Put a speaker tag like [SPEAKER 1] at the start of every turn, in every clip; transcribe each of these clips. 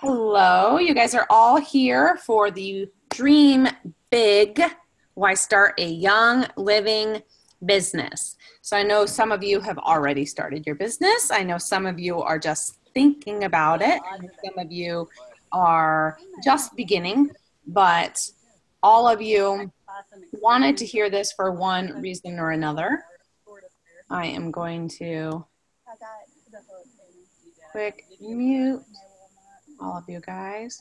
[SPEAKER 1] Hello, you guys are all here for the Dream Big, Why Start a Young Living Business. So I know some of you have already started your business. I know some of you are just thinking about it. I know some of you are just beginning, but all of you wanted to hear this for one reason or another. I am going to quick mute all of you guys.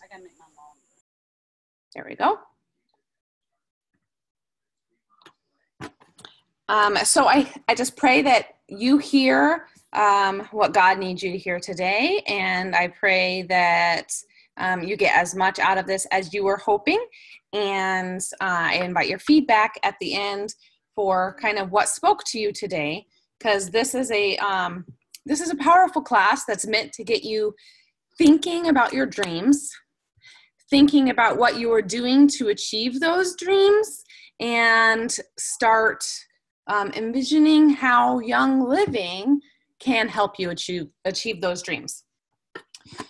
[SPEAKER 1] There we go. So I just pray that you hear what God needs you to hear today, and I pray that you get as much out of this as you were hoping, and I invite your feedback at the end for kind of what spoke to you today, because this is a powerful class that's meant to get you thinking about your dreams, thinking about what you are doing to achieve those dreams, and start envisioning how young living can help you achieve those dreams.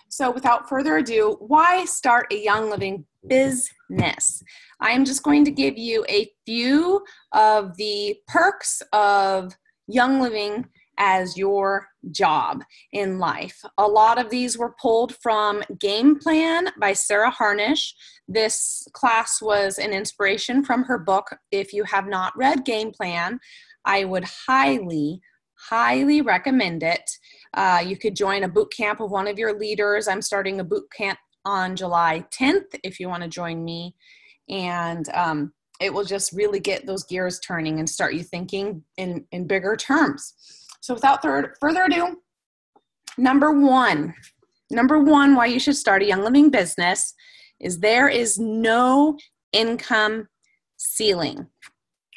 [SPEAKER 1] So without further ado, why start a young living business? I am just going to give you a few of the perks of young living as your job in life. A lot of these were pulled from Game Plan by Sarah Harnish. This class was an inspiration from her book. If you have not read Game Plan, I would highly recommend it. You could join a boot camp with one of your leaders. I'm starting a boot camp on July 10th if you want to join me. And it will just really get those gears turning and start you thinking in bigger terms. So without further ado, number one why you should start a young living business is there is no income ceiling.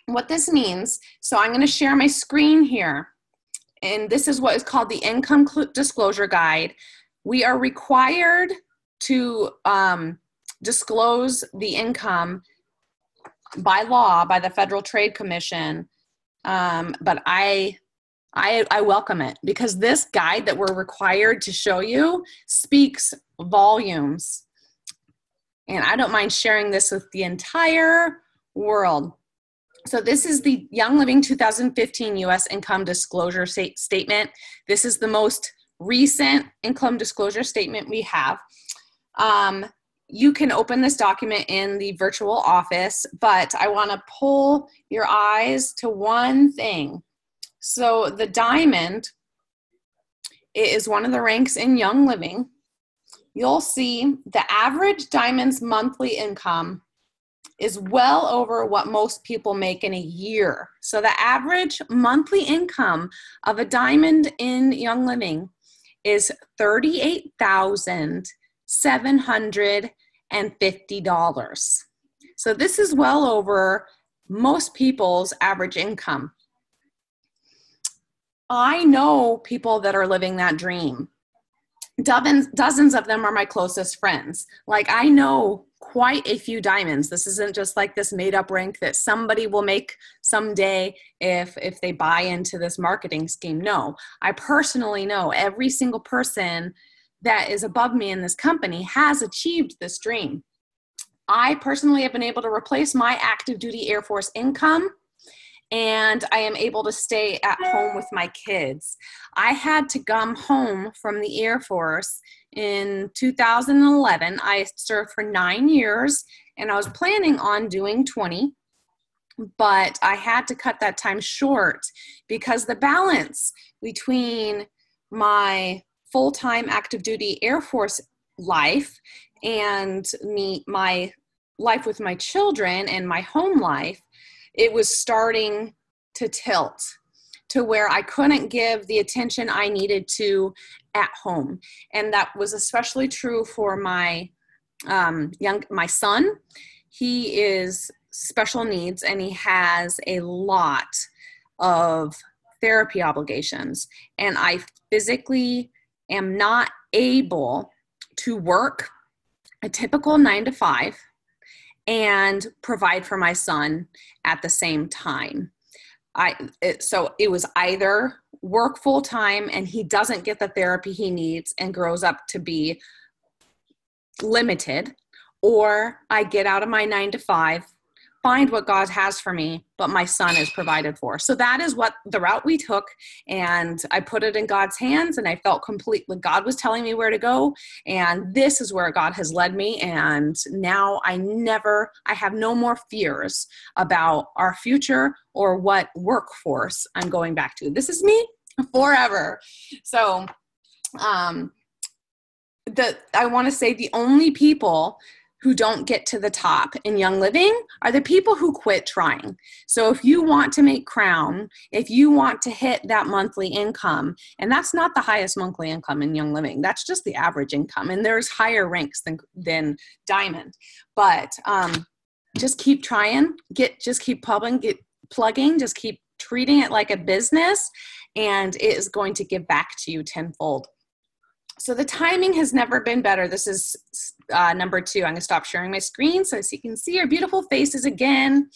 [SPEAKER 1] What this means, so I'm going to share my screen here, and this is what is called the Income Disclosure Guide. We are required to disclose the income by law, by the Federal Trade Commission, but I welcome it because this guide that we're required to show you speaks volumes. And I don't mind sharing this with the entire world. So this is the Young Living 2015 U.S. Income Disclosure Statement. This is the most recent income disclosure statement we have. You can open this document in the virtual office, but I want to pull your eyes to one thing. So the diamond is one of the ranks in Young Living. You'll see the average diamond's monthly income is well over what most people make in a year. So the average monthly income of a diamond in Young Living is $38,750. So this is well over most people's average income. I know people that are living that dream. Dozens of them are my closest friends. Like, I know quite a few diamonds. This isn't just like this made up rank that somebody will make someday if they buy into this marketing scheme. No, I personally know every single person that is above me in this company has achieved this dream. I personally have been able to replace my active duty Air Force income, and I am able to stay at home with my kids. I had to come home from the Air Force in 2011. I served for 9 years, and I was planning on doing 20, but I had to cut that time short because the balance between my full-time active duty Air Force life and my life with my children and my home life, it was starting to tilt to where I couldn't give the attention I needed to at home. And that was especially true for my son. He is special needs and he has a lot of therapy obligations. And I physically am not able to work a typical 9 to 5 and provide for my son at the same time. So it was either work full time and he doesn't get the therapy he needs and grows up to be limited, or I get out of my 9 to 5, find what God has for me, but my son is provided for. So that is what the route we took, and I put it in God's hands, and I felt completely, God was telling me where to go, and this is where God has led me, and now I have no more fears about our future or what workforce I'm going back to. This is me forever. So I want to say the only people who don't get to the top in Young Living are the people who quit trying. So if you want to make Crown, if you want to hit that monthly income, and that's not the highest monthly income in Young Living, that's just the average income, and there's higher ranks than Diamond. But just keep trying, just keep plugging, just keep treating it like a business, and it is going to give back to you tenfold. So the timing has never been better. This is number 2. I'm going to stop sharing my screen so you can see our beautiful faces again.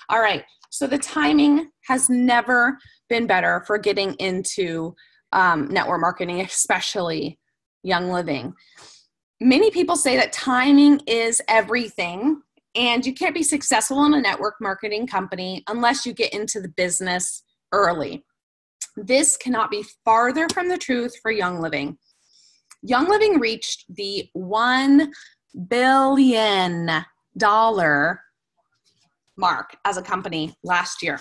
[SPEAKER 1] All right. So the timing has never been better for getting into network marketing, especially Young Living. Many people say that timing is everything, and you can't be successful in a network marketing company unless you get into the business early. This cannot be farther from the truth for Young Living. Young Living reached the $1 billion mark as a company last year.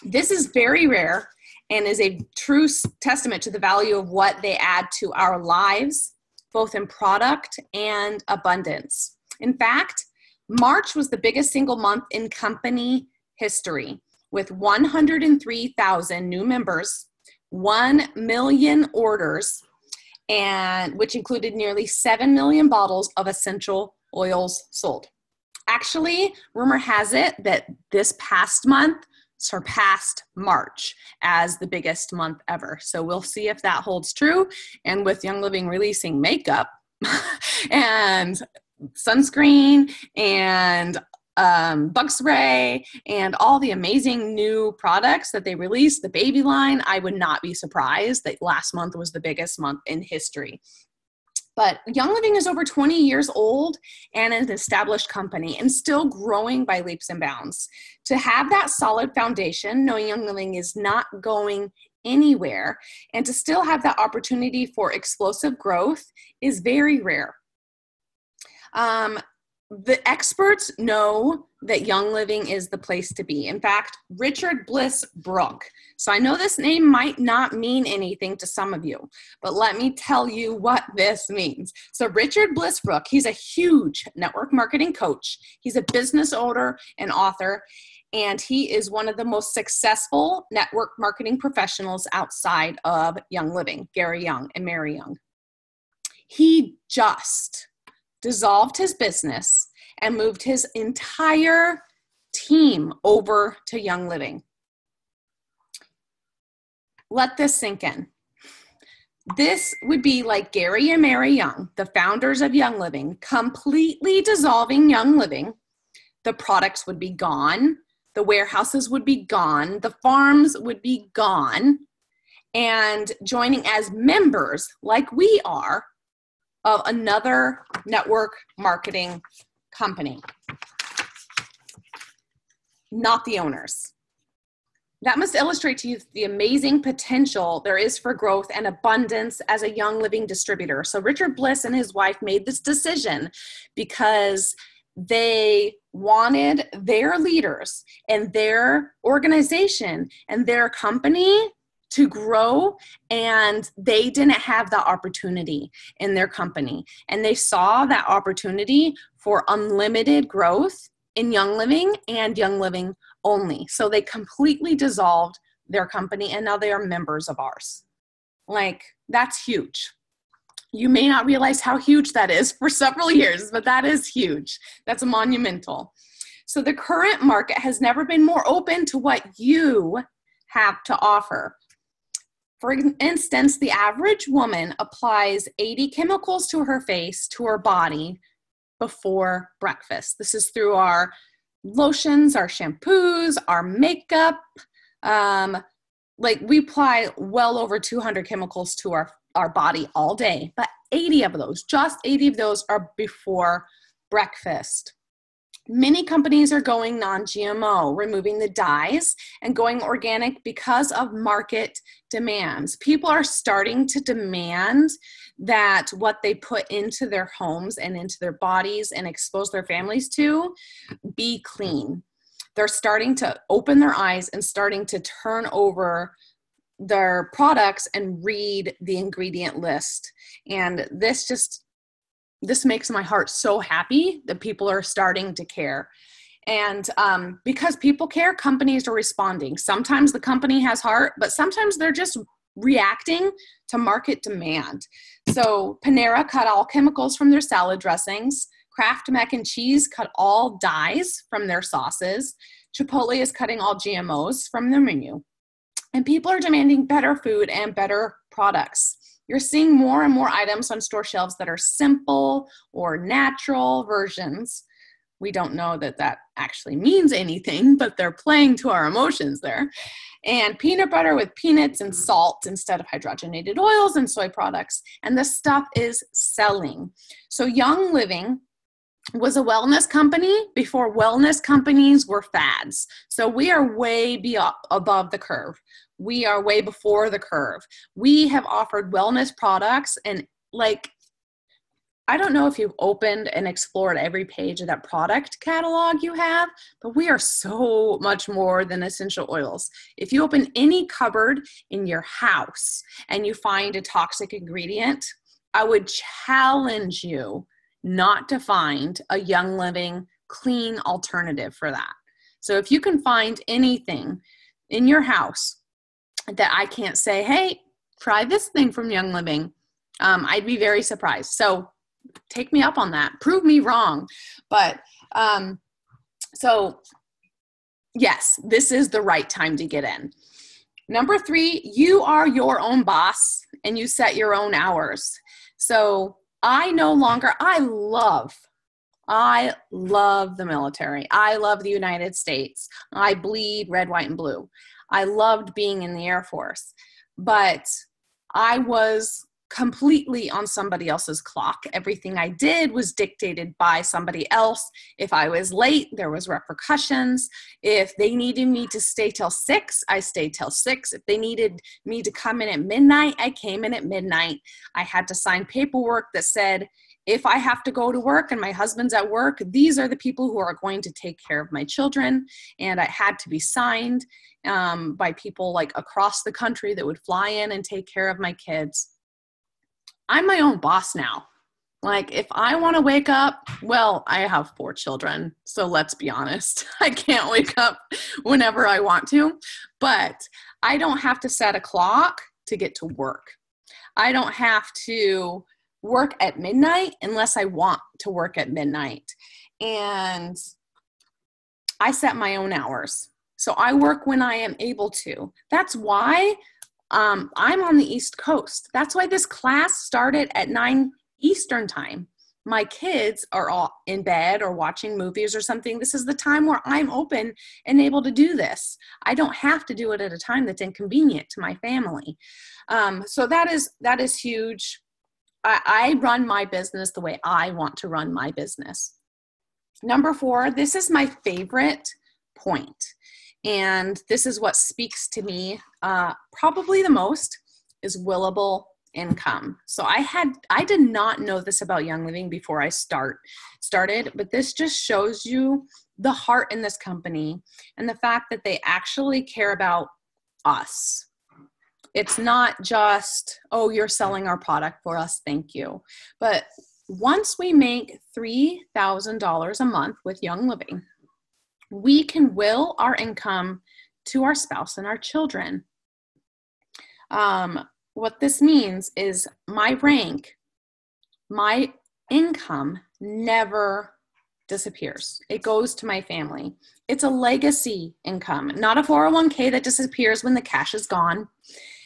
[SPEAKER 1] This is very rare and is a true testament to the value of what they add to our lives, both in product and abundance. In fact, March was the biggest single month in company history, with 103,000 new members, 1 million orders, and which included nearly 7 million bottles of essential oils sold. Actually, rumor has it that this past month surpassed March as the biggest month ever. So we'll see if that holds true. And with Young Living releasing makeup and sunscreen and bug spray and all the amazing new products that they released, the baby line, I would not be surprised that last month was the biggest month in history. But Young Living is over 20 years old and an established company and still growing by leaps and bounds. To have that solid foundation, knowing Young Living is not going anywhere, and to still have that opportunity for explosive growth is very rare. The experts know that Young Living is the place to be. In fact, Richard Bliss Brooke. So I know this name might not mean anything to some of you, but let me tell you what this means. So Richard Bliss Brooke, he's a huge network marketing coach. He's a business owner and author, and he is one of the most successful network marketing professionals outside of Young Living, Gary Young and Mary Young. He just dissolved his business and moved his entire team over to Young Living. Let this sink in. This would be like Gary and Mary Young, the founders of Young Living, completely dissolving Young Living. The products would be gone. The warehouses would be gone. The farms would be gone. And joining as members, like we are, of another network marketing company, not the owners. That must illustrate to you the amazing potential there is for growth and abundance as a Young Living distributor. So Richard Bliss and his wife made this decision because they wanted their leaders and their organization and their company to grow, and they didn't have that opportunity in their company. And they saw that opportunity for unlimited growth in Young Living and Young Living only. So they completely dissolved their company, and now they are members of ours. Like, that's huge. You may not realize how huge that is for several years, but that is huge. That's monumental. So the current market has never been more open to what you have to offer. For instance, the average woman applies 80 chemicals to her face, to her body, before breakfast. This is through our lotions, our shampoos, our makeup, like we apply well over 200 chemicals to our body all day, but 80 of those, just 80 of those are before breakfast. Many companies are going non-GMO, removing the dyes and going organic because of market demands. People are starting to demand that what they put into their homes and into their bodies and expose their families to be clean. They're starting to open their eyes and starting to turn over their products and read the ingredient list. And this makes my heart so happy that people are starting to care. And because people care, companies are responding. Sometimes the company has heart, but sometimes they're just reacting to market demand. So Panera cut all chemicals from their salad dressings. Kraft Mac and Cheese cut all dyes from their sauces. Chipotle is cutting all GMOs from their menu. And people are demanding better food and better products. You're seeing more and more items on store shelves that are simple or natural versions. We don't know that that actually means anything, but they're playing to our emotions there. And peanut butter with peanuts and salt instead of hydrogenated oils and soy products. And this stuff is selling. So Young Living was a wellness company before wellness companies were fads. So we are way above the curve. We are way before the curve. We have offered wellness products, and like, I don't know if you've opened and explored every page of that product catalog you have, but we are so much more than essential oils. If you open any cupboard in your house and you find a toxic ingredient, I would challenge you not to find a Young Living clean alternative for that. So if you can find anything in your house that I can't say, hey, try this thing from Young Living, I'd be very surprised. So take me up on that. Prove me wrong. But so yes, this is the right time to get in. Number 3, you are your own boss and you set your own hours. So I love the military. I love the United States. I bleed red, white, and blue. I loved being in the Air Force, but I was completely on somebody else's clock. Everything I did was dictated by somebody else. If I was late, there was repercussions. If they needed me to stay till 6, I stayed till 6. If they needed me to come in at midnight, I came in at midnight. I had to sign paperwork that said, if I have to go to work and my husband's at work, these are the people who are going to take care of my children. And it had to be signed by people like across the country that would fly in and take care of my kids. I'm my own boss now. Like, if I want to wake up, well, I have 4 children, so let's be honest. I can't wake up whenever I want to, but I don't have to set a clock to get to work. I don't have to work at midnight unless I want to work at midnight. And I set my own hours. So I work when I am able to. That's why I'm on the East Coast. That's why this class started at 9 Eastern time. My kids are all in bed or watching movies or something. This is the time where I'm open and able to do this. I don't have to do it at a time that's inconvenient to my family. So that is huge. I run my business the way I want to run my business. Number 4, this is my favorite point. And this is what speaks to me probably the most, is willable income. So I did not know this about Young Living before I started, but this just shows you the heart in this company and the fact that they actually care about us. It's not just, oh, you're selling our product for us, thank you. But once we make $3,000 a month with Young Living, we can will our income to our spouse and our children. What this means is my rank, my income never disappears. It goes to my family. It's a legacy income, not a 401k that disappears when the cash is gone.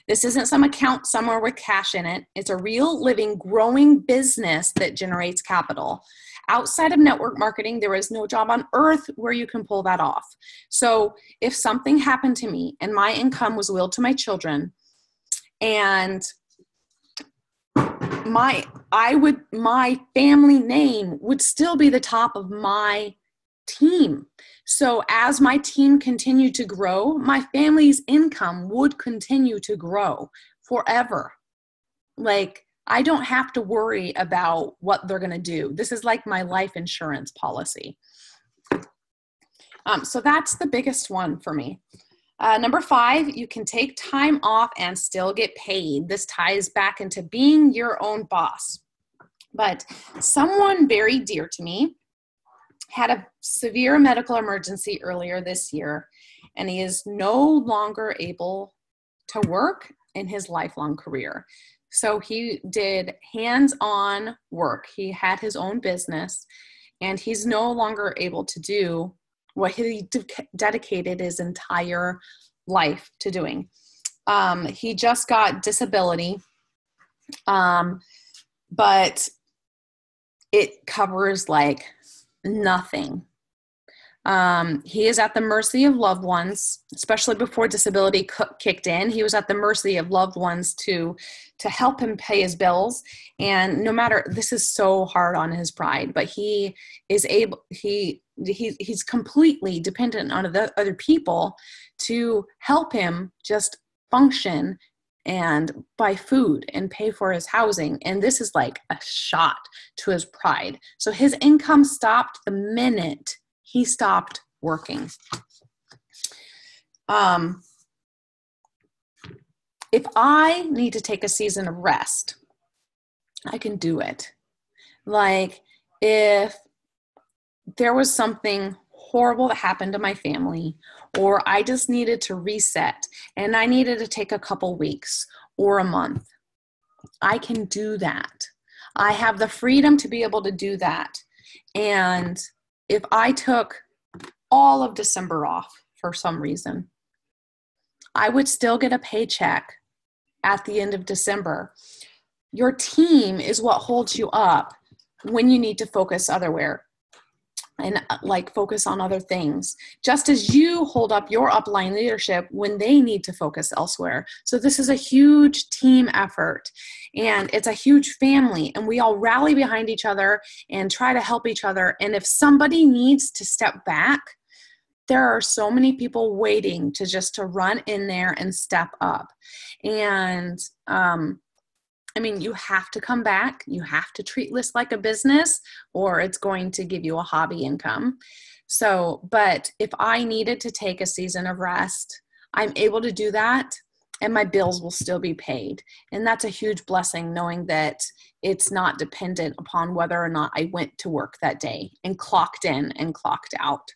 [SPEAKER 1] This isn't some account somewhere with cash in it. It's a real living, growing business that generates capital. Outside of network marketing, there is no job on earth where you can pull that off. So if something happened to me and my income was willed to my children, and my family name would still be the top of my team. So as my team continued to grow, my family's income would continue to grow forever. Like, I don't have to worry about what they're going to do. This is like my life insurance policy. So that's the biggest one for me. Number 5, you can take time off and still get paid. This ties back into being your own boss. But someone very dear to me had a severe medical emergency earlier this year, and he is no longer able to work in his lifelong career. So he did hands-on work. He had his own business, and he's no longer able to do what he dedicated his entire life to doing. He just got disability, but it covers like nothing. He is at the mercy of loved ones, especially before disability kicked in. He was at the mercy of loved ones to help him pay his bills. And no matter, this is so hard on his pride, but he is able, he's completely dependent on other people to help him just function and buy food and pay for his housing. And this is like a shot to his pride. So his income stopped the minute he stopped working. If I need to take a season of rest, I can do it. Like, if there was something horrible that happened to my family, or I just needed to reset and I needed to take a couple weeks or a month, I can do that. I have the freedom to be able to do that. And if I took all of December off for some reason, I would still get a paycheck at the end of December. Your team is what holds you up when you need to focus otherwhere and like focus on other things, just as you hold up your upline leadership when they need to focus elsewhere. So this is a huge team effort, and it's a huge family, and we all rally behind each other and try to help each other. And if somebody needs to step back, there are so many people waiting to run in there and step up. And I mean, you have to come back. You have to treat this like a business, or it's going to give you a hobby income. So, but if I needed to take a season of rest, I'm able to do that, and my bills will still be paid. And that's a huge blessing, knowing that it's not dependent upon whether or not I went to work that day and clocked in and clocked out.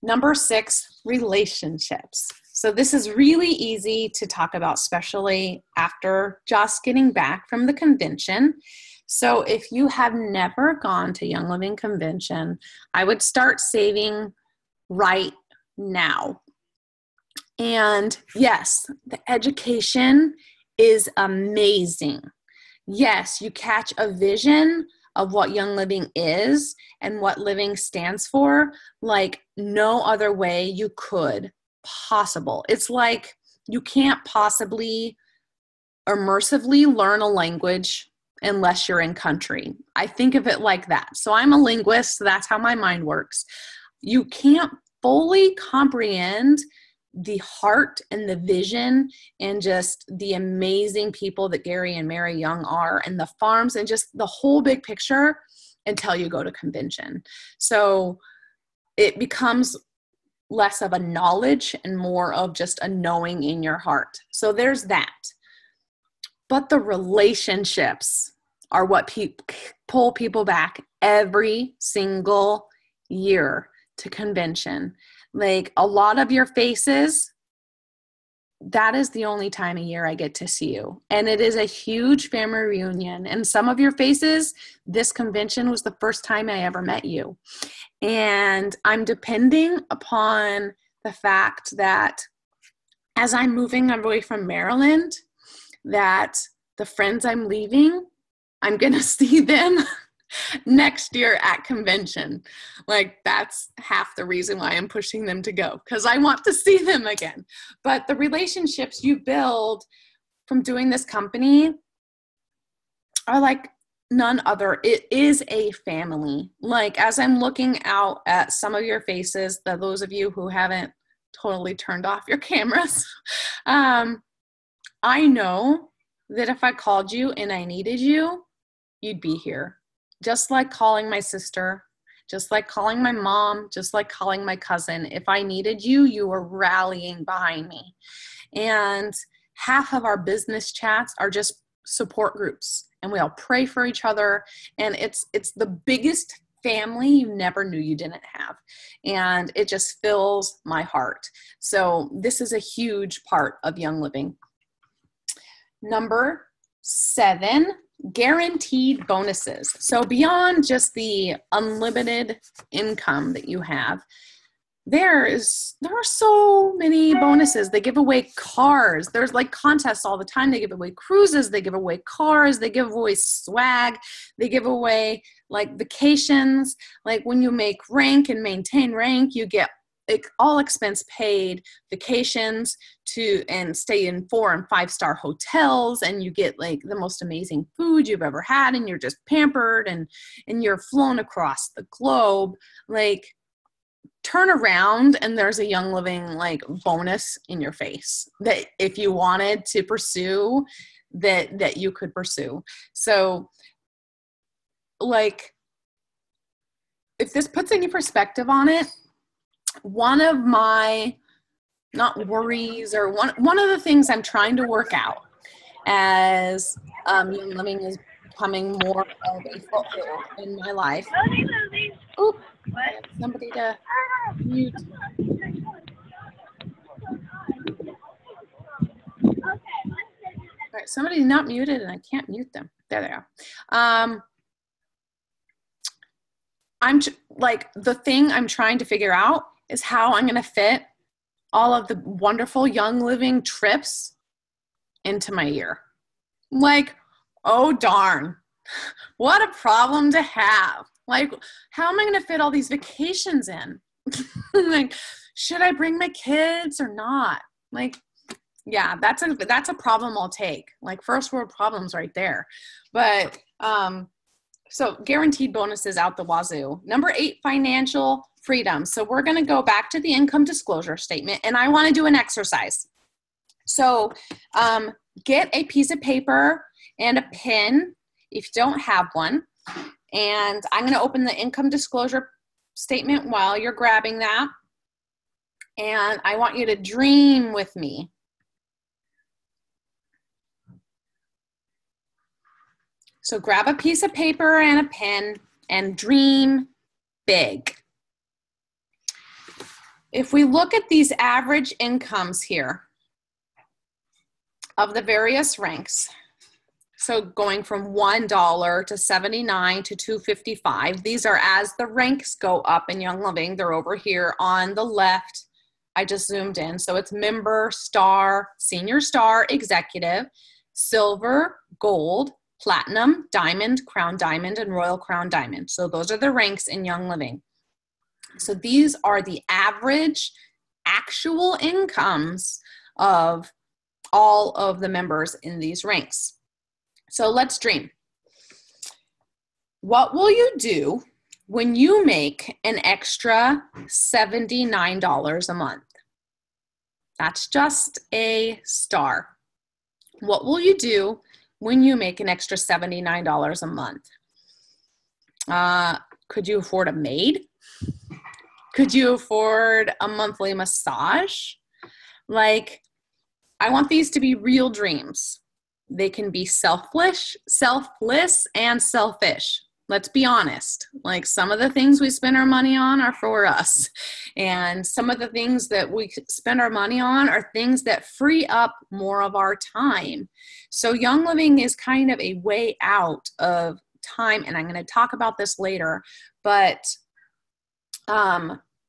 [SPEAKER 1] Number 6, relationships. So this is really easy to talk about, especially after just getting back from the convention. So if you have never gone to Young Living Convention, I would start saving right now. And yes, the education is amazing. Yes, you catch a vision of what Young Living is and what living stands for like no other way you could possible. It's like you can't possibly immersively learn a language unless you're in country. I think of it like that. So I'm a linguist, so that's how my mind works. You can't fully comprehend the heart and the vision and just the amazing people that Gary and Mary Young are, and the farms, and just the whole big picture until you go to convention. So it becomes less of a knowledge and more of just a knowing in your heart. So there's that. But the relationships are what pull people back every single year to convention. Like, a lot of your faces, that is the only time of year I get to see you. And it is a huge family reunion. And some of your faces, this convention was the first time I ever met you. And I'm depending upon the fact that as I'm moving away from Maryland, that the friends I'm leaving, I'm going to see them next year at convention. Like, that's half the reason why I'm pushing them to go, because I want to see them again. But the relationships you build from doing this company are like none other. It is a family. Like, as I'm looking out at some of your faces, those of you who haven't totally turned off your cameras, I know that if I called you and I needed you, you'd be here. Just like calling my sister, just like calling my mom, just like calling my cousin. If I needed you, you were rallying behind me. And half of our business chats are just support groups, and we all pray for each other. And it's the biggest family you never knew you didn't have. And it just fills my heart. So this is a huge part of Young Living. Number 7, guaranteed bonuses. So beyond just the unlimited income that you have, there are so many bonuses. They give away cars. There's like contests all the time. They give away cruises. They give away cars. They give away swag. They give away like vacations. Like when you make rank and maintain rank, you get all expense paid vacations and stay in 4- and 5-star hotels, and you get like the most amazing food you've ever had, and you're just pampered, and you're flown across the globe. Like, turn around and there's a Young Living like bonus in your face that if you wanted to pursue, that you could pursue. So like, if this puts any perspective on it, one of my, not worries, or one of the things I'm trying to work out as Young Living is becoming more of a foothold in my life. Oop, somebody to mute. All right, somebody not muted and I can't mute them. There they are. The thing I'm trying to figure out is how I'm going to fit all of the wonderful Young Living trips into my year. Like, oh darn, what a problem to have. Like, how am I going to fit all these vacations in? Like, should I bring my kids or not? Like, yeah, that's a problem I'll take. Like, first world problems right there. But, so guaranteed bonuses out the wazoo. Number 8, financial freedom. So we're going to go back to the income disclosure statement, and I want to do an exercise. So get a piece of paper and a pen if you don't have one. And I'm going to open the income disclosure statement while you're grabbing that. And I want you to dream with me. So grab a piece of paper and a pen and dream big. If we look at these average incomes here of the various ranks, so going from $1 to $79 to $255, these are as the ranks go up in Young Living. They're over here on the left. I just zoomed in. So it's member, star, senior star, executive, silver, gold, platinum, diamond, crown diamond, and royal crown diamond. So those are the ranks in Young Living. So these are the average actual incomes of all of the members in these ranks. So let's dream. What will you do when you make an extra $79 a month? That's just a star. What will you do when you make an extra $79 a month? Could you afford a maid? Could you afford a monthly massage? Like, I want these to be real dreams. They can be selfless, and selfish. Let's be honest. Like, some of the things we spend our money on are for us. And some of the things that we spend our money on are things that free up more of our time. So Young Living is kind of a way out of time. And I'm going to talk about this later. But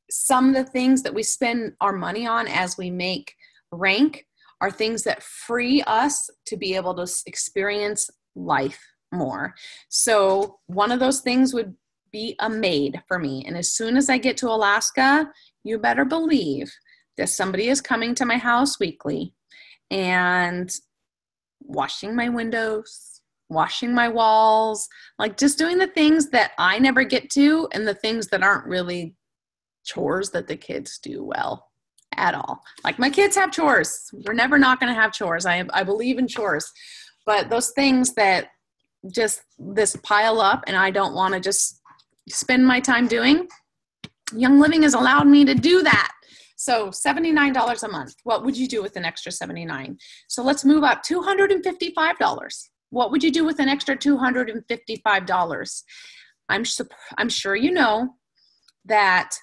[SPEAKER 1] some of the things that we spend our money on as we make rank are things that free us to be able to experience life more. So one of those things would be a maid for me. And as soon as I get to Alaska, you better believe that somebody is coming to my house weekly and washing my windows, washing my walls, like just doing the things that I never get to and the things that aren't really chores that the kids do well at all. Like my kids have chores. We're never not going to have chores. I believe in chores. But those things that just this pile up and I don't want to just spend my time doing, Young Living has allowed me to do that. So $79 a month. What would you do with an extra $79? So let's move up. $255. What would you do with an extra $255? I'm sure you know that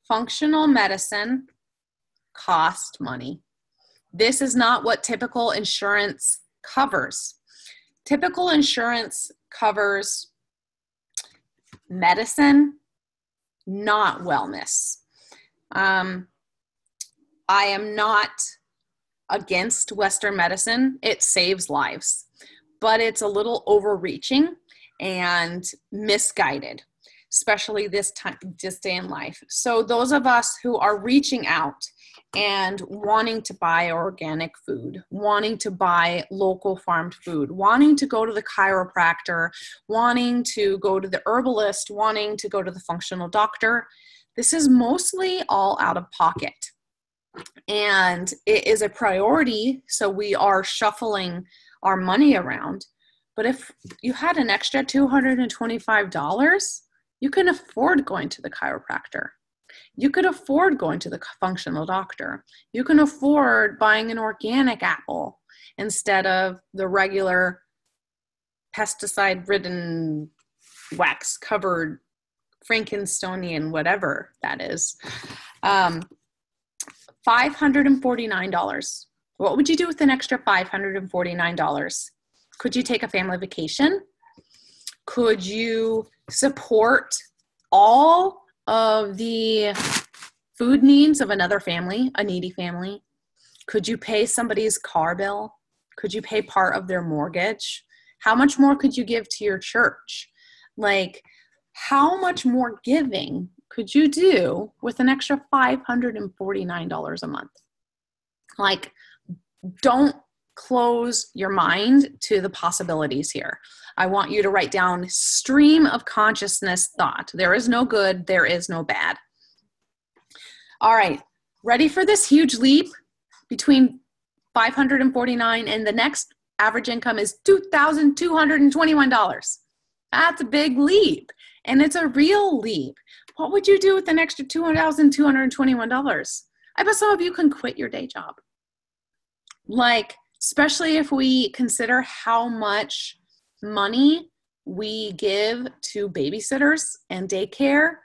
[SPEAKER 1] functional medicine costs money. This is not what typical insurance covers. Typical insurance covers medicine, not wellness. I am not against Western medicine. It saves lives, but it's a little overreaching and misguided, especially this day in life. So those of us who are reaching out and wanting to buy organic food, wanting to buy local farmed food, wanting to go to the chiropractor, wanting to go to the herbalist, wanting to go to the functional doctor, this is mostly all out of pocket. And it is a priority, so we are shuffling our money around. But if you had an extra $225, you can afford going to the chiropractor. You could afford going to the functional doctor. You can afford buying an organic apple instead of the regular pesticide-ridden, wax-covered Frankensteinian, whatever that is. $549. What would you do with an extra $549? Could you take a family vacation? Could you support all of the food needs of another family, a needy family? Could you pay somebody's car bill? Could you pay part of their mortgage? How much more could you give to your church? Like, how much more giving could you do with an extra $549 a month? Like, don't close your mind to the possibilities here. I want you to write down stream of consciousness thought. There is no good, there is no bad. All right, ready for this huge leap between $549 and the next average income is $2,221. That's a big leap, and it's a real leap. What would you do with an extra $2,221? I bet some of you can quit your day job. Like, especially if we consider how much money we give to babysitters and daycare,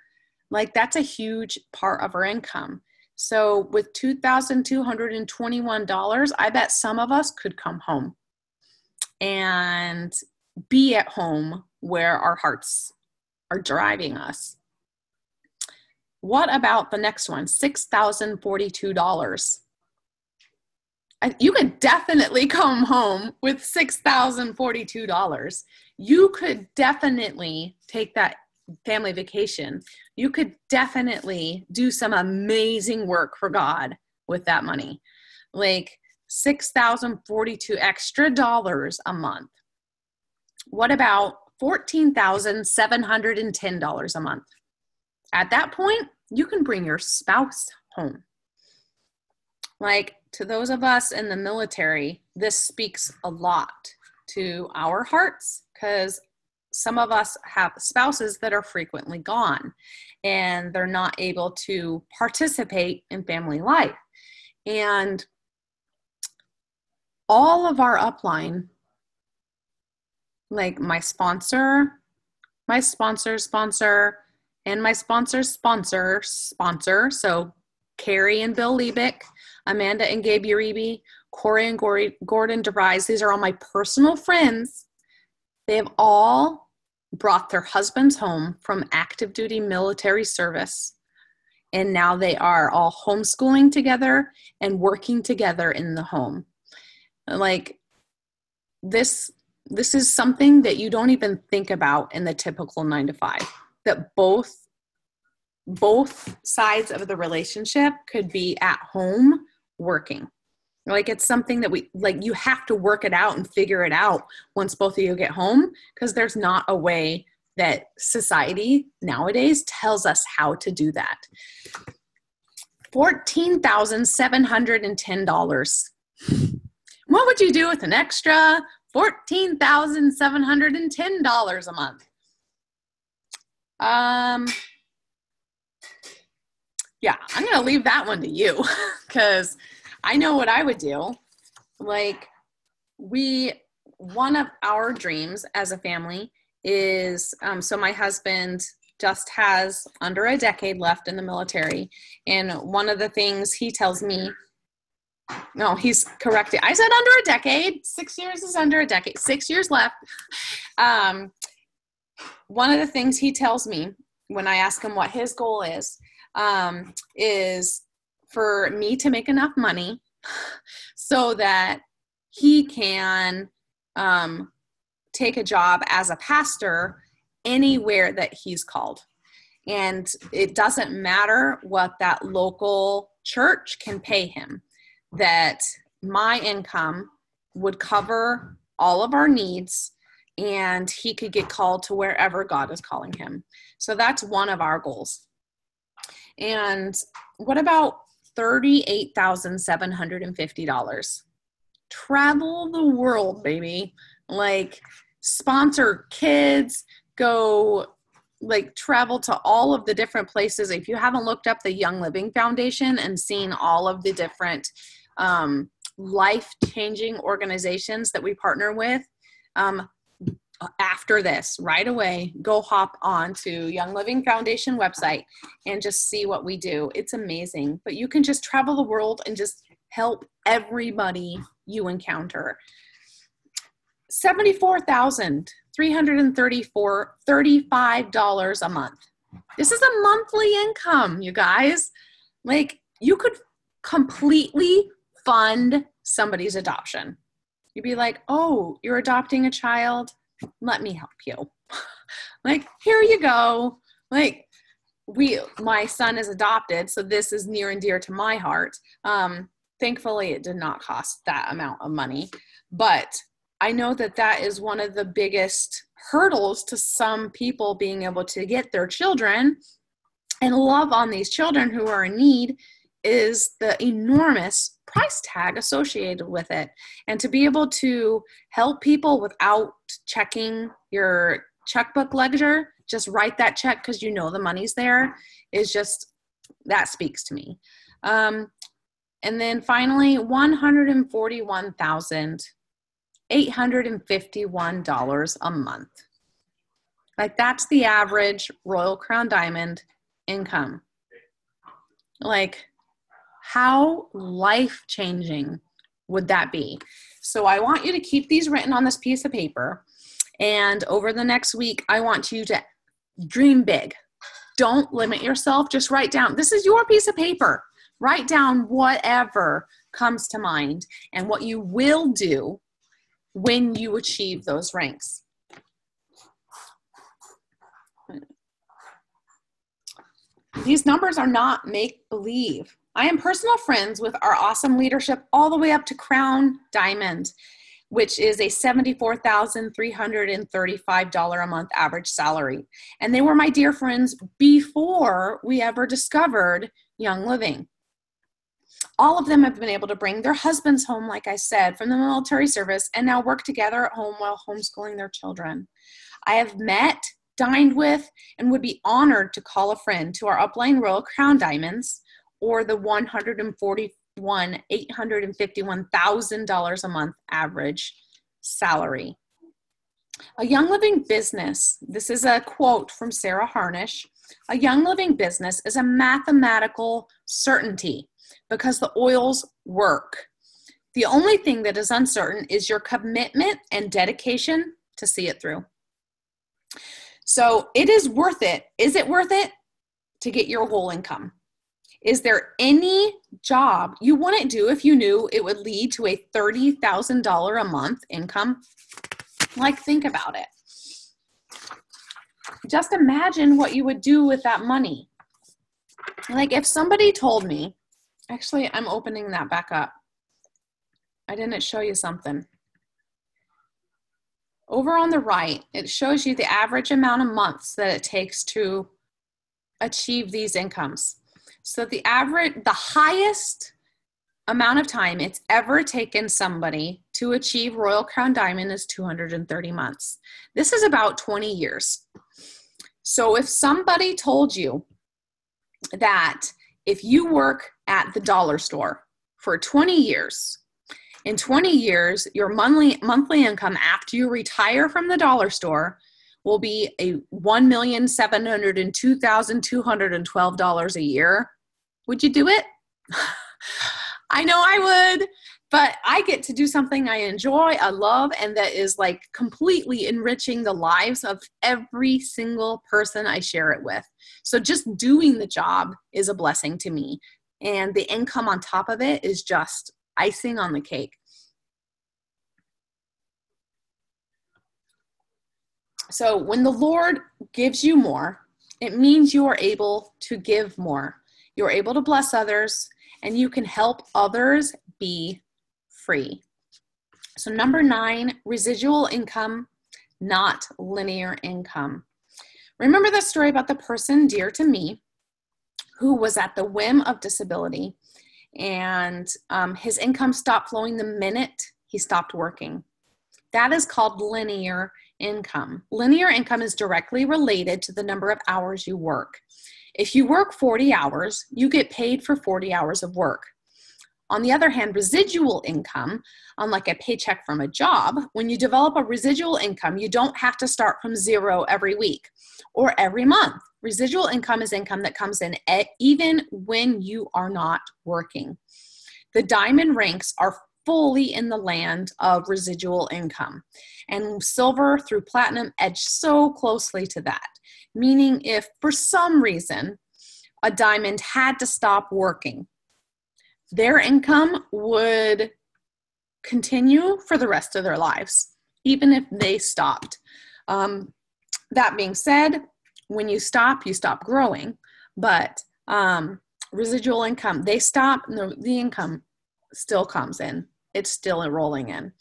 [SPEAKER 1] like that's a huge part of our income. So with $2,221, I bet some of us could come home and be at home where our hearts are driving us. What about the next one? $6,042. You could definitely come home with $6,042. You could definitely take that family vacation. You could definitely do some amazing work for God with that money. Like $6,042 extra dollars a month. What about $14,710 a month? At that point, you can bring your spouse home. Like, to those of us in the military, this speaks a lot to our hearts because some of us have spouses that are frequently gone and they're not able to participate in family life. And all of our upline, like my sponsor, my sponsor's sponsor, and my sponsor's sponsor, so Carrie and Bill Liebeck, Amanda and Gabe Uribe, Corey and Gordon DeVries, these are all my personal friends. They have all brought their husbands home from active duty military service, and now they are all homeschooling together and working together in the home. Like, this this is something that you don't even think about in the typical 9-to-5, that both sides of the relationship could be at home working. Like, it's something that you have to work it out and figure it out once both of you get home, because there's not a way that society nowadays tells us how to do that. $14,710. What would you do with an extra $14,710 a month? Yeah, I'm going to leave that one to you, because I know what I would do. Like, one of our dreams as a family is, so my husband just has under a decade left in the military. And one of the things he tells me, no, he's corrected. I said under a decade. 6 years is under a decade. 6 years left. One of the things he tells me when I ask him what his goal is for me to make enough money so that he can take a job as a pastor anywhere that he's called. And it doesn't matter what that local church can pay him, that my income would cover all of our needs and he could get called to wherever God is calling him. So that's one of our goals. And what about $38,750? Travel the world, baby. Like, sponsor kids, go like travel to all of the different places. If you haven't looked up the Young Living Foundation and seen all of the different life-changing organizations that we partner with, after this, right away, go hop on to Young Living Foundation website and just see what we do. It's amazing. But you can just travel the world and just help everybody you encounter. $74,335 a month. This is a monthly income, you guys. Like, you could completely fund somebody's adoption. You'd be like, oh, you're adopting a child? Let me help you. Like, here you go. Like, my son is adopted, so this is near and dear to my heart. Thankfully, it did not cost that amount of money, but I know that that is one of the biggest hurdles to some people being able to get their children and love on these children who are in need, is the enormous price tag associated with it. And to be able to help people without checking your checkbook ledger, just write that check because you know the money's there, is just, that speaks to me. And then finally, $141,851 a month. Like, that's the average Royal Crown Diamond income. Like, how life-changing would that be? So I want you to keep these written on this piece of paper. And over the next week, I want you to dream big. Don't limit yourself. Just write down. This is your piece of paper. Write down whatever comes to mind and what you will do when you achieve those ranks. These numbers are not make-believe. I am personal friends with our awesome leadership all the way up to Crown Diamond, which is a $74,335 a month average salary. And they were my dear friends before we ever discovered Young Living. All of them have been able to bring their husbands home, like I said, from the military service, and now work together at home while homeschooling their children. I have met, dined with, and would be honored to call a friend to our upline Royal Crown Diamonds, or the $141,851,000 a month average salary. A Young Living business, this is a quote from Sarah Harnish, a Young Living business is a mathematical certainty because the oils work. The only thing that is uncertain is your commitment and dedication to see it through. So it is worth it. Is it worth it to get your whole income? Is there any job you wouldn't do if you knew it would lead to a $30,000 a month income? Like, think about it. Just imagine what you would do with that money. Like, if somebody told me, actually, I'm opening that back up. I didn't show you something. Over on the right, it shows you the average amount of months that it takes to achieve these incomes. So the highest amount of time it's ever taken somebody to achieve Royal Crown Diamond is 230 months. This is about 20 years. So if somebody told you that if you work at the dollar store for 20 years, in 20 years, your monthly income after you retire from the dollar store will be a $1,702,212 a year, would you do it? I know I would, but I get to do something I enjoy, I love, and that is like completely enriching the lives of every single person I share it with. So just doing the job is a blessing to me. And the income on top of it is just icing on the cake. So when the Lord gives you more, it means you are able to give more. You're able to bless others, and you can help others be free. So number 9, residual income, not linear income. Remember the story about the person dear to me who was at the whim of disability, and his income stopped flowing the minute he stopped working. That is called linear income. Linear income is directly related to the number of hours you work. If you work 40 hours, you get paid for 40 hours of work. On the other hand, residual income, unlike a paycheck from a job, when you develop a residual income, you don't have to start from zero every week or every month. Residual income is income that comes in even when you are not working. The diamond ranks are fully in the land of residual income, and silver through platinum edge so closely to that. Meaning if for some reason a diamond had to stop working, their income would continue for the rest of their lives, even if they stopped. That being said, when you stop growing, but residual income, they stop and the income still comes in. It's still rolling in.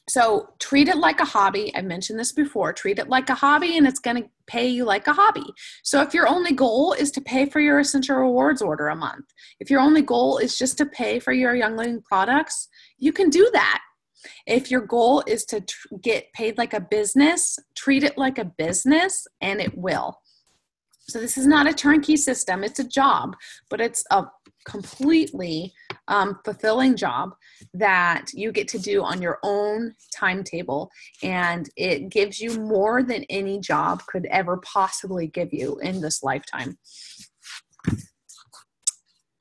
[SPEAKER 1] So treat it like a hobby. I mentioned this before. Treat it like a hobby, and it's going to pay you like a hobby. So if your only goal is to pay for your Essential Rewards order a month, if your only goal is just to pay for your Young Living products, you can do that. If your goal is to get paid like a business, treat it like a business, and it will. So this is not a turnkey system. It's a job, but it's a completely fulfilling job that you get to do on your own timetable, and it gives you more than any job could ever possibly give you in this lifetime.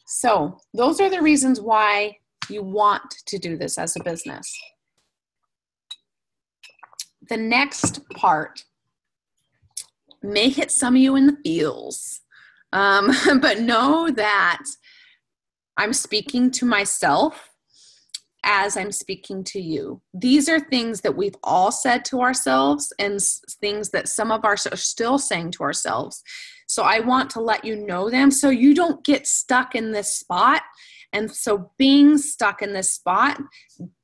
[SPEAKER 1] So those are the reasons why you want to do this as a business. The next part may hit some of you in the feels, but know that I'm speaking to myself as I'm speaking to you. These are things that we've all said to ourselves and things that some of us are still saying to ourselves. So I want to let you know them so you don't get stuck in this spot. And so being stuck in this spot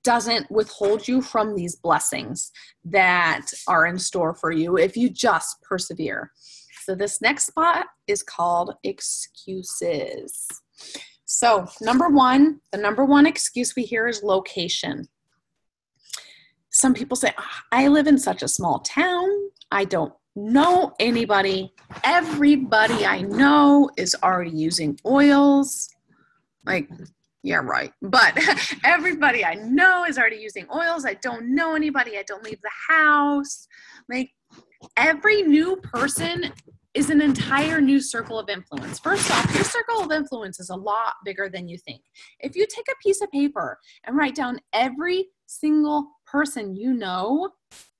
[SPEAKER 1] doesn't withhold you from these blessings that are in store for you if you just persevere. So this next spot is called excuses. So the number one excuse we hear is location. Some people say, I live in such a small town. I don't know anybody. Everybody I know is already using oils. Like, yeah, right. But everybody I know is already using oils. I don't know anybody. I don't leave the house. Like, every new person is an entire new circle of influence. First off, your circle of influence is a lot bigger than you think. If you take a piece of paper and write down every single person you know,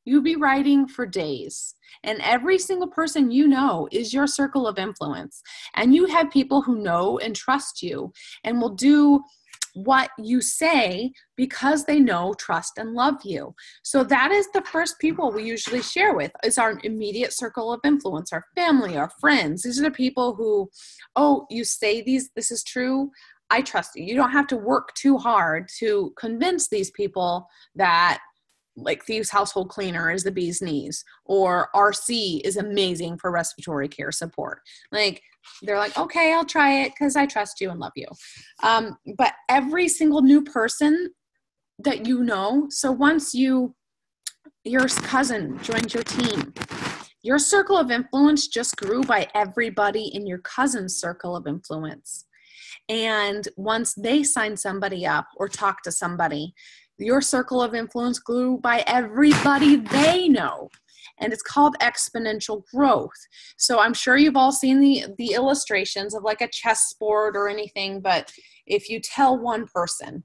[SPEAKER 1] you'll be writing for days. And every single person you know is your circle of influence. And you have people who know and trust you and will do what you say because they know, trust, and love you. So that is the first people we usually share with, is our immediate circle of influence, our family, our friends. These are the people who, oh, you say this is true, I trust you. You don't have to work too hard to convince these people that like Thieves Household Cleaner is the bee's knees, or RC is amazing for respiratory care support. Like, they're like, okay, I'll try it because I trust you and love you. But every single new person that you know, so once your cousin joins your team, your circle of influence just grew by everybody in your cousin's circle of influence. And once they sign somebody up or talk to somebody, your circle of influence grew by everybody they know. And it's called exponential growth. So I'm sure you've all seen the illustrations of like a chessboard or anything, but if you tell one person,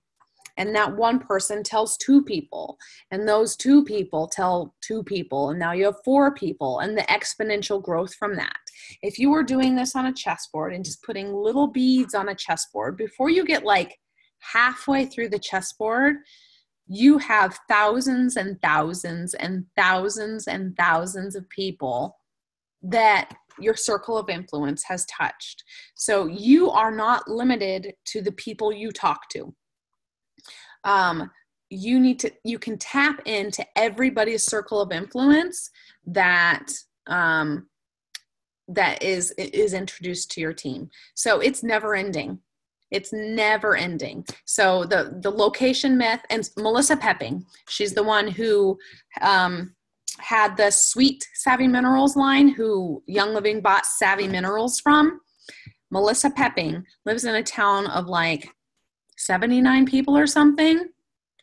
[SPEAKER 1] and that one person tells two people, and those two people tell two people, and now you have four people, and the exponential growth from that. If you were doing this on a chessboard and just putting little beads on a chessboard, before you get like halfway through the chessboard, you have thousands and thousands and thousands and thousands of people that your circle of influence has touched. So you are not limited to the people you talk to. You can tap into everybody's circle of influence that is introduced to your team. So it's never ending. It's never ending. So the location myth, and Melissa Pepping, she's the one who had the Sweet Savvy Minerals line, who Young Living bought Savvy Minerals from. Melissa Pepping lives in a town of like 79 people or something.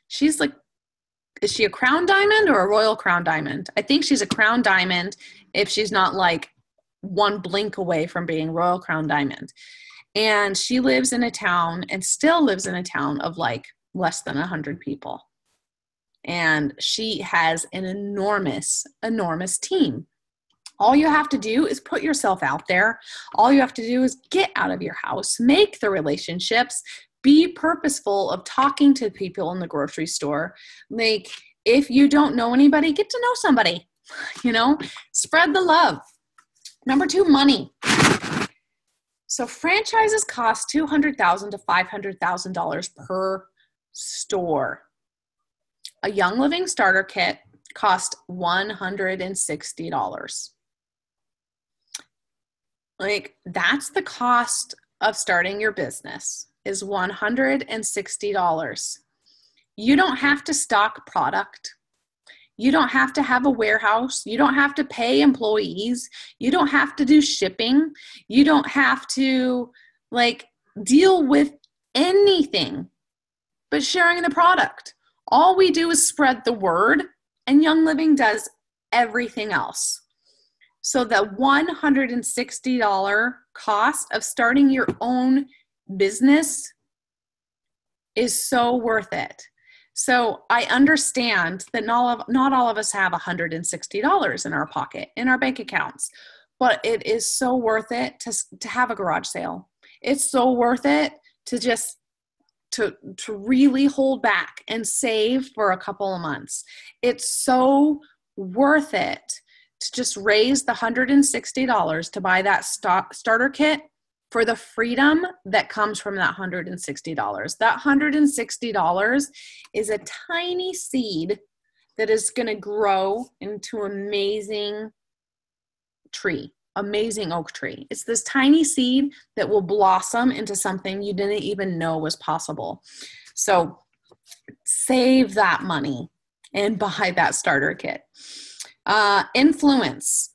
[SPEAKER 1] She's like, is she a crown diamond or a royal crown diamond? I think she's a crown diamond if she's not like one blink away from being royal crown diamond. And she lives in a town, and still lives in a town of like less than 100 people. And she has an enormous, enormous team. All you have to do is put yourself out there. All you have to do is get out of your house, make the relationships, be purposeful of talking to people in the grocery store. Like, if you don't know anybody, get to know somebody, spread the love. Number 2, money. So franchises cost $200,000 to $500,000 per store. A Young Living starter kit cost $160. Like, that's the cost of starting your business, is $160. You don't have to stock product. You don't have to have a warehouse. You don't have to pay employees. You don't have to do shipping. You don't have to deal with anything but sharing the product. All we do is spread the word, and Young Living does everything else. So the $160 cost of starting your own business is so worth it. So I understand that not all of us have $160 in our pocket, in our bank accounts, but it is so worth it to have a garage sale. It's so worth it to just to really hold back and save for a couple of months. It's so worth it to just raise the $160 to buy that starter kit for the freedom that comes from that $160. That $160 is a tiny seed that is going to grow into an amazing oak tree. It's this tiny seed that will blossom into something you didn't even know was possible. So save that money and buy that starter kit. Influence.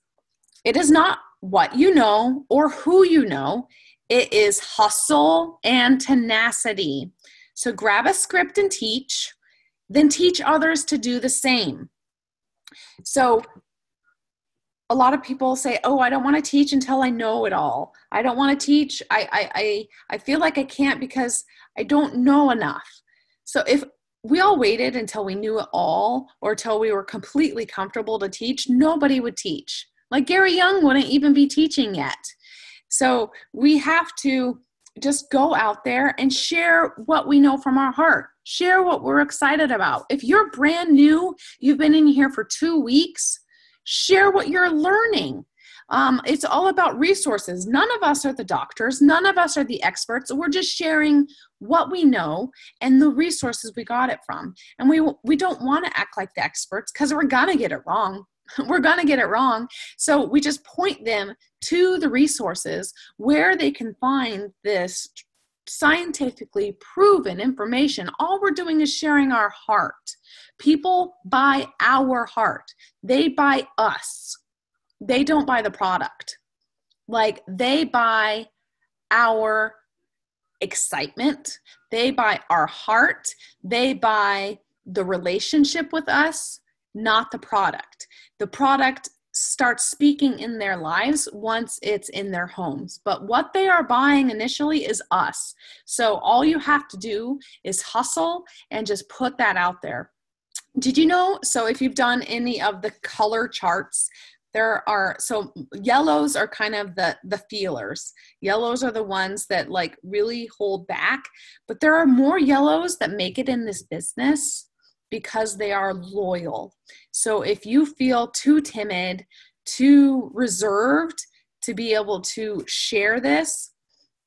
[SPEAKER 1] It is not what you know or who you know. It is hustle and tenacity. So grab a script and teach, then teach others to do the same. So a lot of people say, oh, I don't want to teach until I know it all. I don't want to teach. I feel like I can't because I don't know enough. So if we all waited until we knew it all, or till we were completely comfortable to teach, nobody would teach. Like Gary Young wouldn't even be teaching yet. So we have to just go out there and share what we know from our heart. Share what we're excited about. If you're brand new, you've been in here for 2 weeks, share what you're learning. It's all about resources. None of us are the doctors. None of us are the experts. We're just sharing what we know and the resources we got it from. And we don't want to act like the experts because we're going to get it wrong. We're going to get it wrong. So we just point them to the resources where they can find this scientifically proven information. All we're doing is sharing our heart. People buy our heart. They buy us. They don't buy the product. Like, they buy our excitement. They buy our heart. They buy the relationship with us, not the product. The product starts speaking in their lives once it's in their homes. But what they are buying initially is us. So all you have to do is hustle and just put that out there. Did you know? So if you've done any of the color charts, so yellows are kind of the feelers. Yellows are the ones that like really hold back, but there are more yellows that make it in this business because they are loyal. So if you feel too timid, too reserved to be able to share this,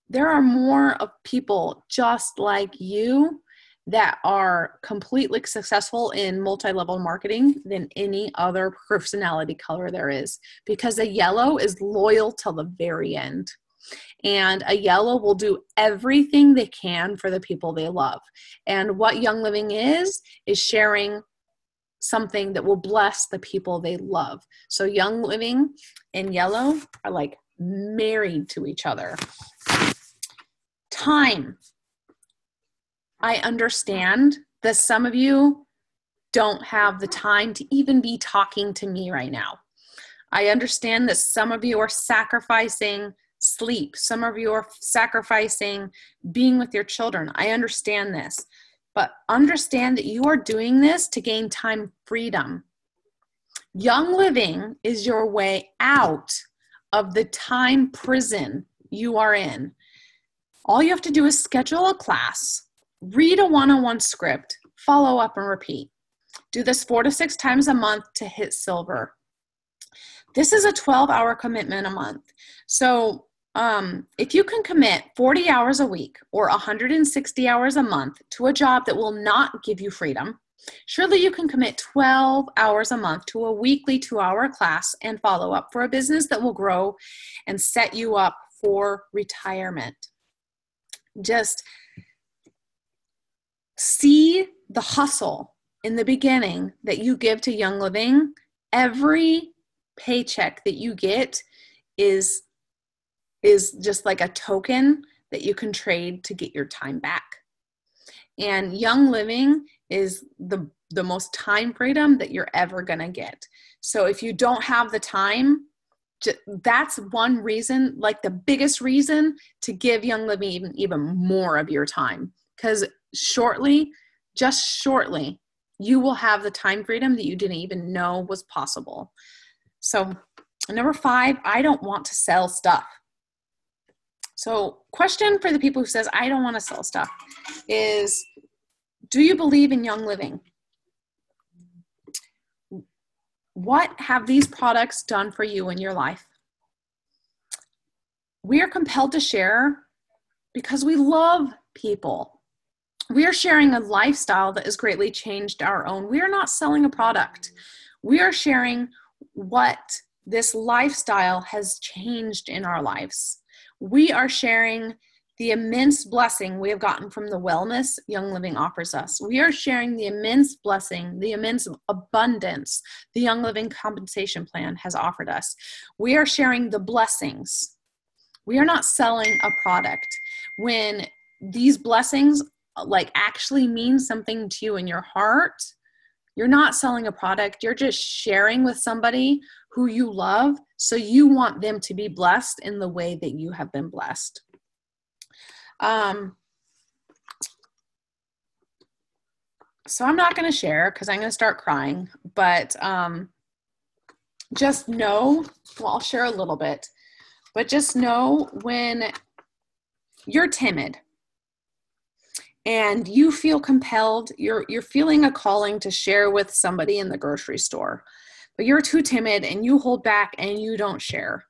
[SPEAKER 1] there are more of people just like you that are completely successful in multi-level marketing than any other personality color there is, because a yellow is loyal till the very end. And a yellow will do everything they can for the people they love. And what Young Living is sharing something that will bless the people they love. So Young Living and yellow are like married to each other. Time. I understand that some of you don't have the time to even be talking to me right now. I understand that some of you are sacrificing sleep. Some of you are sacrificing being with your children. I understand this, but understand that you are doing this to gain time freedom. Young Living is your way out of the time prison you are in. All you have to do is schedule a class, read a one-on-one script, follow up and repeat. Do this 4 to 6 times a month to hit silver. This is a 12-hour commitment a month. So if you can commit 40 hours a week or 160 hours a month to a job that will not give you freedom, surely you can commit 12 hours a month to a weekly 2-hour class and follow up for a business that will grow and set you up for retirement. Just see the hustle in the beginning that you give to Young Living. Every paycheck that you get is just like a token that you can trade to get your time back. And Young Living is the most time freedom that you're ever going to get. So if you don't have the time, that's one reason, like the biggest reason to give Young Living even more of your time. Because just shortly, you will have the time freedom that you didn't even know was possible. So number 5, I don't want to sell stuff. So question for the people who says, I don't want to sell stuff is, do you believe in Young Living? What have these products done for you in your life? We are compelled to share because we love people. We are sharing a lifestyle that has greatly changed our own. We are not selling a product. We are sharing what this lifestyle has changed in our lives. We are sharing the immense blessing we have gotten from the wellness Young Living offers us. We are sharing the immense blessing, the immense abundance the Young Living compensation plan has offered us. We are sharing the blessings. We are not selling a product. When these blessings like actually mean something to you in your heart, you're not selling a product. You're just sharing with somebody who you love. So you want them to be blessed in the way that you have been blessed. So I'm not going to share because I'm going to start crying, but just know, well, I'll share a little bit, but just know when you're timid and you feel compelled, you're feeling a calling to share with somebody in the grocery store, but you're too timid and you hold back and you don't share.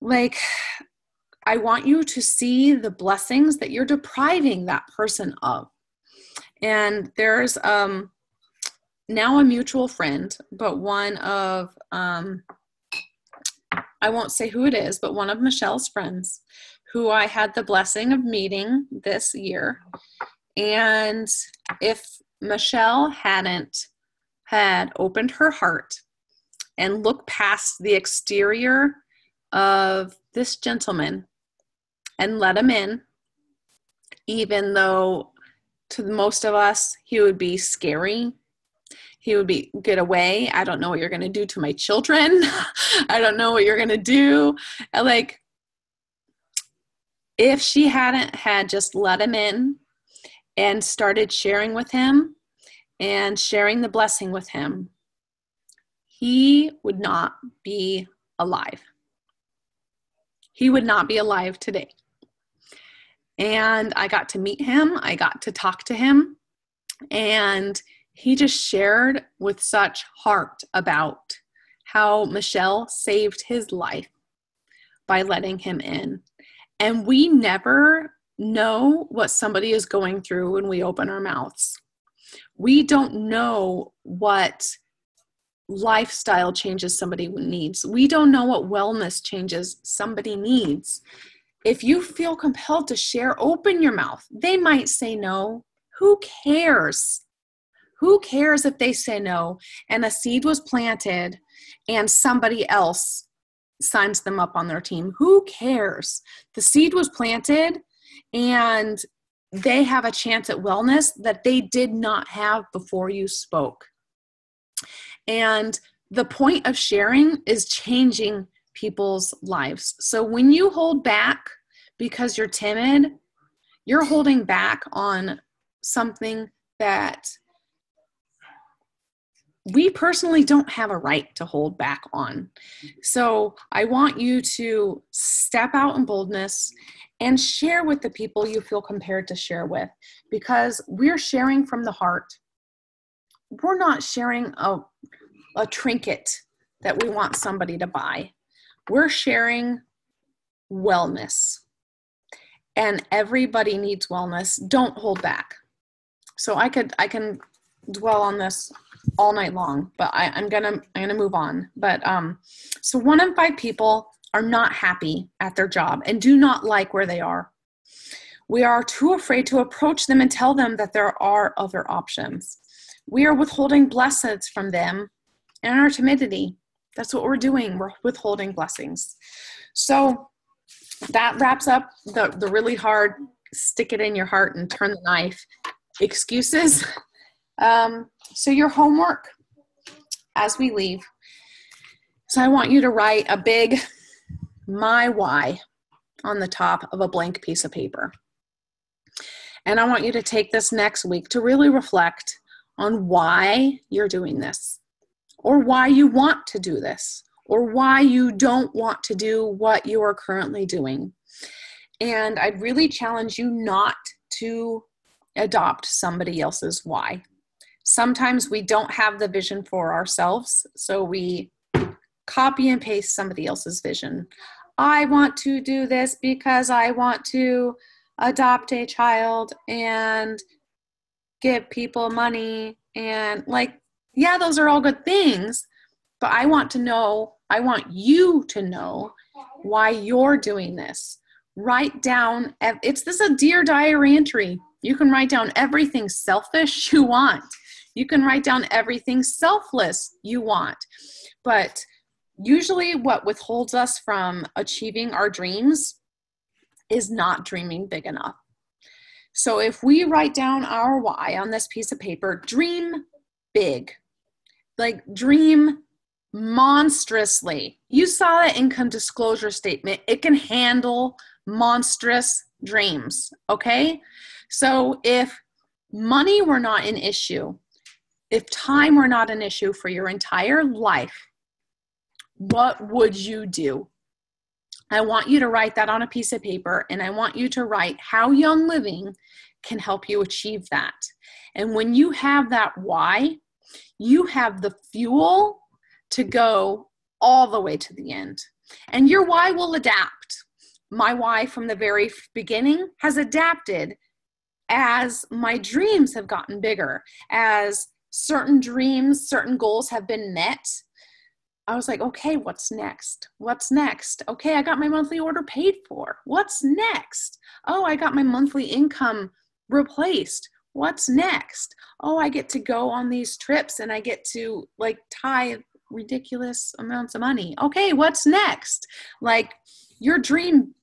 [SPEAKER 1] Like, I want you to see the blessings that you're depriving that person of. And there's now a mutual friend, but one of, I won't say who it is, but one of Michelle's friends who I had the blessing of meeting this year. And if Michelle hadn't had opened her heart and looked past the exterior of this gentleman and let him in, even though to most of us, he would be scary. He would be, get away. I don't know what you're going to do to my children. I don't know what you're going to do. Like, if she hadn't had just let him in and started sharing with him and sharing the blessing with him, he would not be alive. He would not be alive today. And I got to meet him. I got to talk to him. And he just shared with such heart about how Michelle saved his life by letting him in. And we never know what somebody is going through when we open our mouths. We don't know what lifestyle changes somebody needs. We don't know what wellness changes somebody needs. If you feel compelled to share, open your mouth. They might say no. Who cares? Who cares if they say no and a seed was planted and somebody else signs them up on their team? Who cares? The seed was planted and they have a chance at wellness that they did not have before you spoke. And the point of sharing is changing people's lives. So when you hold back because you're timid, you're holding back on something that we personally don't have a right to hold back on. So I want you to step out in boldness and share with the people you feel compelled to share with, because we're sharing from the heart. We're not sharing a trinket that we want somebody to buy. We're sharing wellness, and everybody needs wellness. Don't hold back. So I can dwell on this all night long, but I'm gonna move on. But so 1 in 5 people are not happy at their job and do not like where they are. We are too afraid to approach them and tell them that there are other options. We are withholding blessings from them in our timidity. That's what we're doing. We're withholding blessings. So that wraps up the really hard, stick it in your heart and turn the knife excuses. So your homework as we leave. So I want you to write a big my why on the top of a blank piece of paper. And I want you to take this next week to really reflect on why you're doing this, or why you want to do this, or why you don't want to do what you are currently doing. And I'd really challenge you not to adopt somebody else's why. Sometimes we don't have the vision for ourselves, so we copy and paste somebody else's vision. I want to do this because I want to adopt a child and give people money, and yeah, those are all good things, but I want you to know why you're doing this. Write down, this is a Dear Diary entry. You can write down everything selfish you want. You can write down everything selfless you want. But usually what withholds us from achieving our dreams is not dreaming big enough. So if we write down our why on this piece of paper, dream big. Dream monstrously. You saw the income disclosure statement. It can handle monstrous dreams, okay? So if money were not an issue, if time were not an issue for your entire life, what would you do? I want you to write that on a piece of paper, and I want you to write how Young Living can help you achieve that. And when you have that why, you have the fuel to go all the way to the end. And your why will adapt. My why from the very beginning has adapted as my dreams have gotten bigger, as certain dreams, certain goals have been met. I was like, okay, what's next? What's next? Okay, I got my monthly order paid for. What's next? Oh, I got my monthly income replaced. What's next? Oh, I get to go on these trips and I get to like tithe ridiculous amounts of money. Okay, what's next? Like your dream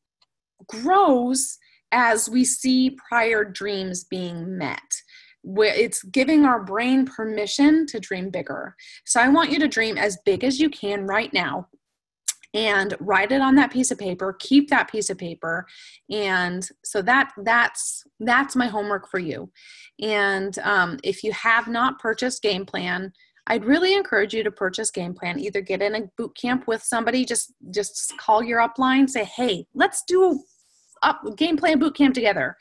[SPEAKER 1] grows as we see prior dreams being met. It's giving our brain permission to dream bigger. So I want you to dream as big as you can right now and write it on that piece of paper. Keep that piece of paper. And so that's my homework for you. And if you have not purchased Game Plan, I'd really encourage you to purchase Game Plan. Either get in a boot camp with somebody, just call your upline, say, hey, let's do Game Plan boot camp together,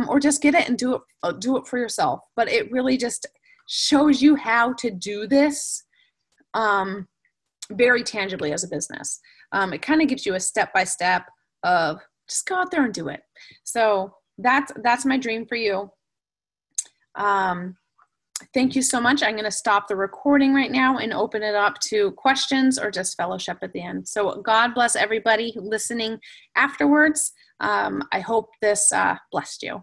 [SPEAKER 1] or just get it and do it for yourself. But it really just shows you how to do this very tangibly as a business. It kind of gives you a step-by-step of just go out there and do it. So that's my dream for you. Thank you so much. I'm going to stop the recording right now and open it up to questions or just fellowship at the end. So God bless everybody listening afterwards. I hope this blessed you.